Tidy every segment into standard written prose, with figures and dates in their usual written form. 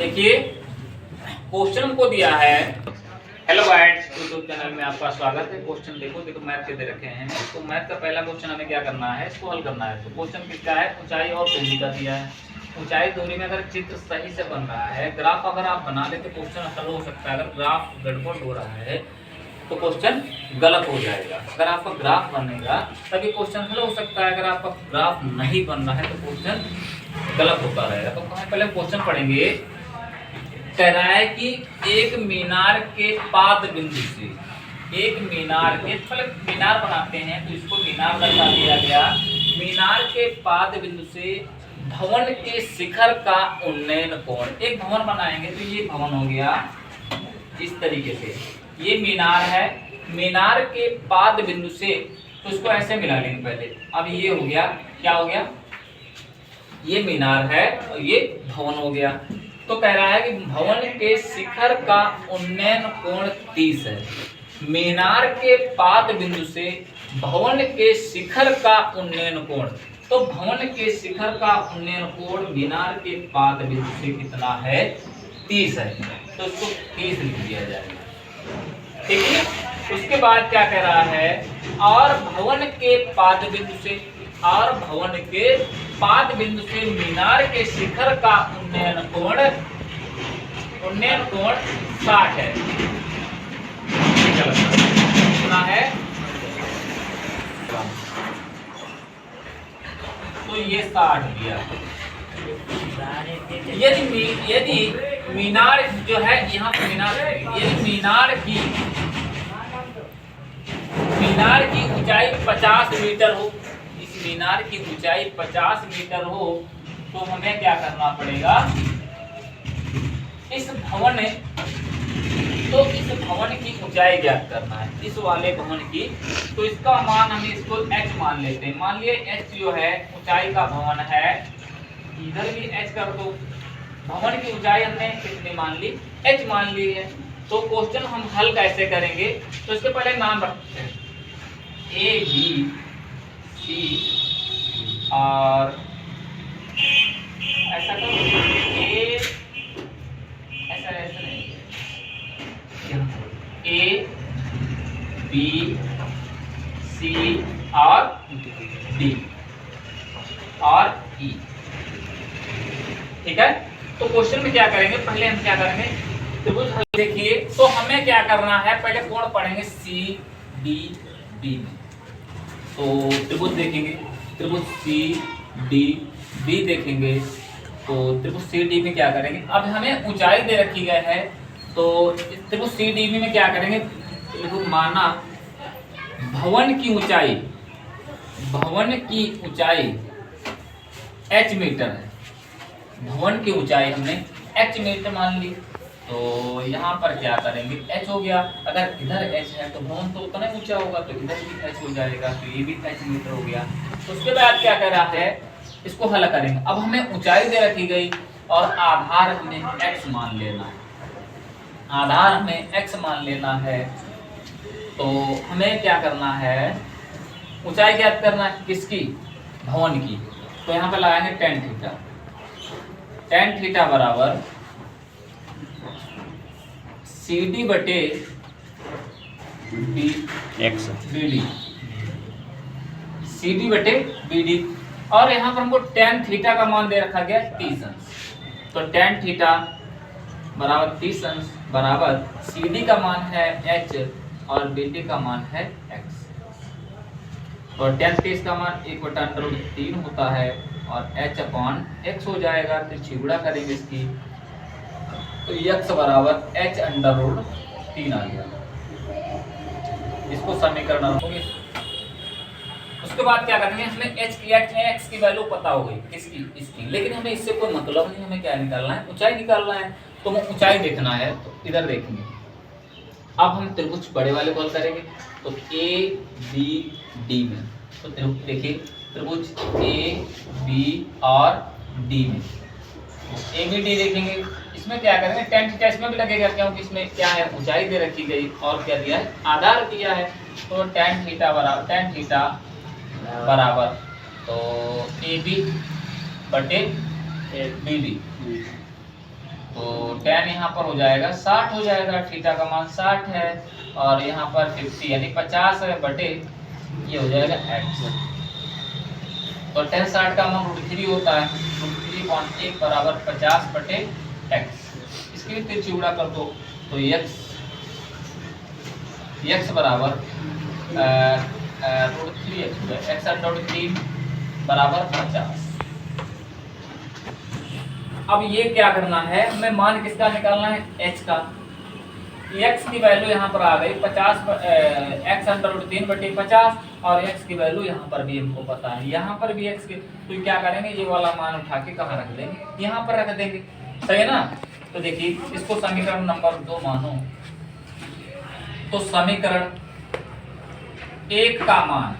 देखिए क्वेश्चन हमको दिया है। हेलो गाइस, यूट्यूब चैनल में आपका स्वागत है। क्वेश्चन देखो मैथ के दे रखे हैं। तो मैथ का पहला क्वेश्चन हमें क्या करना है, इसको हल करना है। तो क्वेश्चन किसका है, ऊंचाई और दूरी का दिया है। ऊंचाई दूरी में अगर चित्र सही से बन रहा है, ग्राफ अगर आप बना लेते क्वेश्चन हल हो सकता है। अगर ग्राफ गड़बड़ हो रहा है तो क्वेश्चन गलत हो जाएगा। अगर आपका ग्राफ बनेगा तभी क्वेश्चन हल हो सकता है। अगर आपका ग्राफ नहीं बन रहा है तो क्वेश्चन गलत होता रहेगा। तो हम पहले क्वेश्चन पढ़ेंगे। कह रहा है कि एक मीनार के पाद बिंदु से, एक मीनार के मीनार बनाते हैं तो इसको मीनार दर्शा दिया गया। मीनार के पाद बिंदु से भवन के शिखर का उन्नयन कोण, एक भवन बनाएंगे तो ये भवन हो गया इस तरीके से। ये मीनार है, मीनार के पाद बिंदु से, तो इसको ऐसे मिला लेंगे पहले। अब ये हो गया, क्या हो गया, ये मीनार है और ये भवन हो गया। तो कह रहा है कि भवन के शिखर का उन्नयन कोण 30 है। मीनार के पाद बिंदु से भवन के शिखर का उन्नयन कोण, तो भवन के शिखर का उन्नयन कोण मीनार के पाद बिंदु से कितना है, 30 है। तो इसको 30 लिख दिया जाएगा, ठीक है। उसके बाद क्या कह रहा है, और भवन के पाद बिंदु से, और भवन के पाद बिंदु से मीनार के शिखर का उन्नयन कोण 60 है। कितना है, तो ये 60 दिया। यदि मीनार जो है, यहाँ पे यदि मीनार की ऊंचाई 50 मीटर हो, इस मीनार की ऊंचाई 50 मीटर हो, तो हमें क्या करना पड़ेगा, इस भवन की ऊंचाई ज्ञात करना है, इस वाले भवन की। तो इसका मान हम इसको h मान लेते हैं। मान लिए h जो है ऊंचाई का भवन है, इधर भी h कर दो। भवन की ऊंचाई हमने कितनी मान ली, h मान ली है। तो क्वेश्चन हम हल कैसे करेंगे, तो इसके पहले नाम रखते हैं A B C, और ऐसा करो ऐसा नहीं, A B C और D और E, ठीक है। तो क्वेश्चन में क्या करेंगे, पहले हम क्या करेंगे, त्रिभुज देखिए। तो हमें क्या करना है, पहले कोण पढ़ेंगे C D B में। तो त्रिभुज देखेंगे, त्रिभुज C D B देखेंगे। तो त्रिभुज C D में क्या करेंगे, अब हमें ऊंचाई दे रखी गई है। तो त्रिभुज C D B में क्या करेंगे, देखो माना भवन की ऊंचाई h मीटर है। भवन की ऊंचाई हमने h मीटर मान ली। तो यहाँ पर क्या करेंगे, h हो गया। अगर इधर h है तो भवन तो उतना ही ऊंचा होगा, तो इधर भी h हो जाएगा, तो ये भी h मीटर हो गया। तो उसके बाद क्या कह रहा है, इसको हल करेंगे। अब हमें ऊंचाई दे रखी गई और आधार हमें x मान लेना है, आधार हमें x मान लेना है। तो हमें क्या करना है, ऊंचाई ज्ञात करना है किसकी, भवन की। तो यहाँ पे लगाएंगे tan थीटा। tan थीटा बराबर CD बटे BD, CD बटे BD। और यहाँ पर हमको tan थीटा का मान दे रखा गया 30 अंश। तो tan थीटा बराबर 30 अंश बराबर CD का मान है h और BD का मान है x। तो tan 30 का मान 1/√3 होता है और h अपॉन x हो जाएगा। तो चिगुड़ा करेंगे इसकी, तो x बराबर h√3 आ गया। इसको समीकरण रखोगे। उसके बाद क्या करेंगे, हमें x की वैल्यू पता हो गई, किसकी, इसकी। लेकिन हमें इससे कोई मतलब नहीं, हमें क्या निकालना है, ऊंचाई निकालना है। तो हमें ऊंचाई देखना है, तो इधर देखेंगे। अब हम त्रिभुज बड़े वाले को हल करेंगे। तो A B D में, तो देखिए त्रिभुज A B और D में A B D देखेंगे। इसमें क्या करेंगे, tan थीटा इसमें भी लगेगा, क्योंकि इसमें क्या है, ऊंचाई दे रखी गई और क्या दिया है, आधार दिया है। तो tan थीटा बराबर तो AB बटे BD। तो tan यहाँ पर हो जाएगा 60 हो जाएगा, थीटा का मान 60 है और यहाँ पर 50 यानी 50 है बटे ये हो जाएगा x। तो tan 60 का मान √3 होता है, √3/1 बराबर 50 बटे x। इसकी भी तिरछी गुणा कर दो तो x बराबर √3x x/3 बराबर 50। अब ये क्या करना है, हमें मान किसका निकालना है, h का। x की वैल्यू यहाँ पर आ गई 50 x/3 बटे 50 और x की वैल्यू यहाँ पर भी हमको पता है, यहाँ पर भी x की। तो क्या करेंगे, ये वाला मान उठा के कहाँ रख देंगे, यहाँ पर रख देंगे, सही है ना। तो देखिए इसको समीकरण नंबर 2 मानो तो समीकरण 1 का मान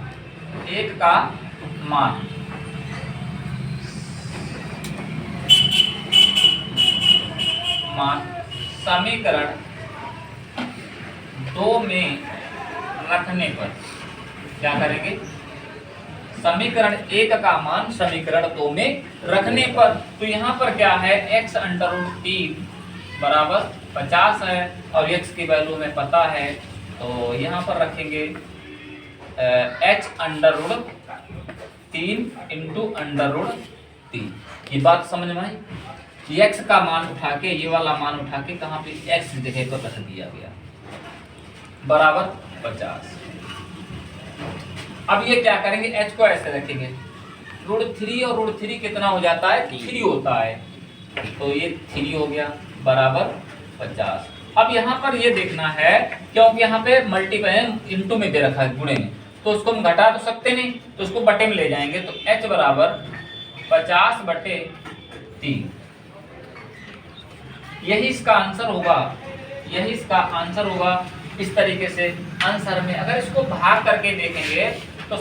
समीकरण 2 में रखने पर क्या करेंगे, समीकरण 1 का मान समीकरण 2 में रखने पर, तो यहाँ पर क्या है x/3 बराबर 50 है और x की वैल्यू हमें पता है, तो यहाँ पर रखेंगे h/3 × √3। ये बात समझ में आई। x का मान उठा के, ये वाला मान उठा के कहाँ पे x जगह पर रख दिया गया बराबर 50। अब ये क्या करेंगे, h को ऐसे रखेंगे, √3 और √3 कितना हो जाता है, 3 होता है, तो ये 3 हो गया बराबर 50। अब यहाँ पर ये देखना है, क्योंकि यहाँ पे मल्टीप्लाई इंटू में दे रखा है, गुणे में, तो उसको हम घटा तो सकते नहीं, तो उसको बटे में ले जाएंगे, तो h बराबर 50 बटे 3। यही इसका आंसर होगा। इस तरीके से आंसर में अगर इसको भाग करके देखेंगे तो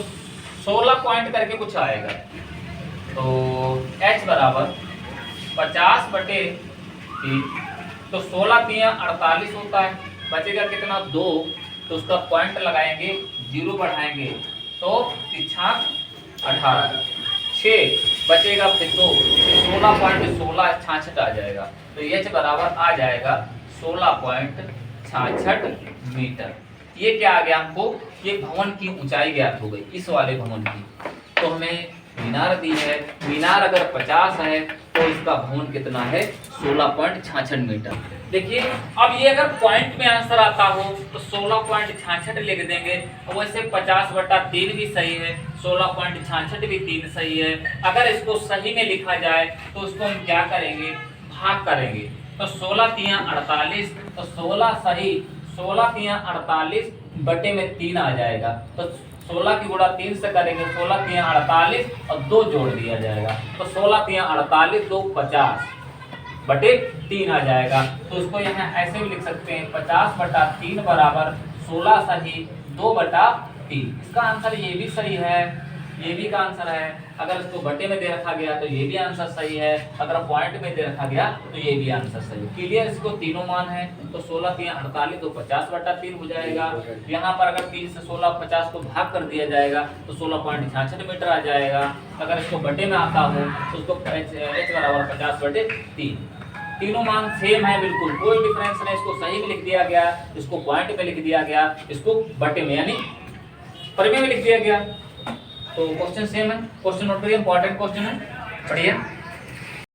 16 पॉइंट करके कुछ आएगा, तो h बराबर 50 बटे 3, तो 16 × 48 होता है, बचेगा कितना 2, तो उसका पॉइंट लगाएंगे, 0 बढ़ाएंगे तो 18, 6 बचेगा फिर 2, 16.16 66 आ जाएगा, तो h बराबर आ जाएगा 16.66 मीटर। ये क्या आ गया हमको, ये भवन की ऊंचाई ज्ञात हो गई, इस वाले भवन की। तो हमें मीनार दी है, मीनार अगर 50 है तो इसका भवन कितना है, 16.66 मीटर। देखिए अब ये अगर पॉइंट में आंसर आता हो तो 16.66 लिख देंगे, और वैसे 50/3 भी सही है, 16.66 भी 3 सही है। अगर इसको सही में लिखा जाए तो उसको हम क्या करेंगे, भाग करेंगे, तो 16 × 48, तो 16 सही, 16 × 48 बटे में 3 आ जाएगा, तो 16 की गुणा 3 से करेंगे, 16 × 48 और 2 जोड़ दिया जाएगा, तो 16 × 48 2 50 बटे 3 आ जाएगा। तो उसको यहाँ ऐसे भी लिख सकते हैं, 50/3 बराबर 16 सही 2/3। इसका आंसर ये भी सही है, ये भी का आंसर है। अगर इसको बटे में दे रखा गया तो ये भी आंसर सही है, अगर पॉइंट में दे रखा गया तो ये भी आंसर सही है। क्लियर, इसको तीनों मान है, तो 16 × 48 तो 50/3 हो जाएगा। यहाँ पर अगर 3 से 16 50 को भाग कर दिया जाएगा तो 16.66 मीटर आ जाएगा। अगर इसको बटे में आता हो तो उसको h बराबर 50/3। तीनों मान सेम है, बिल्कुल कोई डिफरेंस नहीं। इसको सही में लिख दिया गया, इसको पॉइंट में लिख दिया गया, इसको बटे में यानी परिमेय में लिख दिया गया, तो क्वेश्चन सेम है। क्वेश्चन नोट करिए, इंपॉर्टेंट क्वेश्चन है, पढ़िए।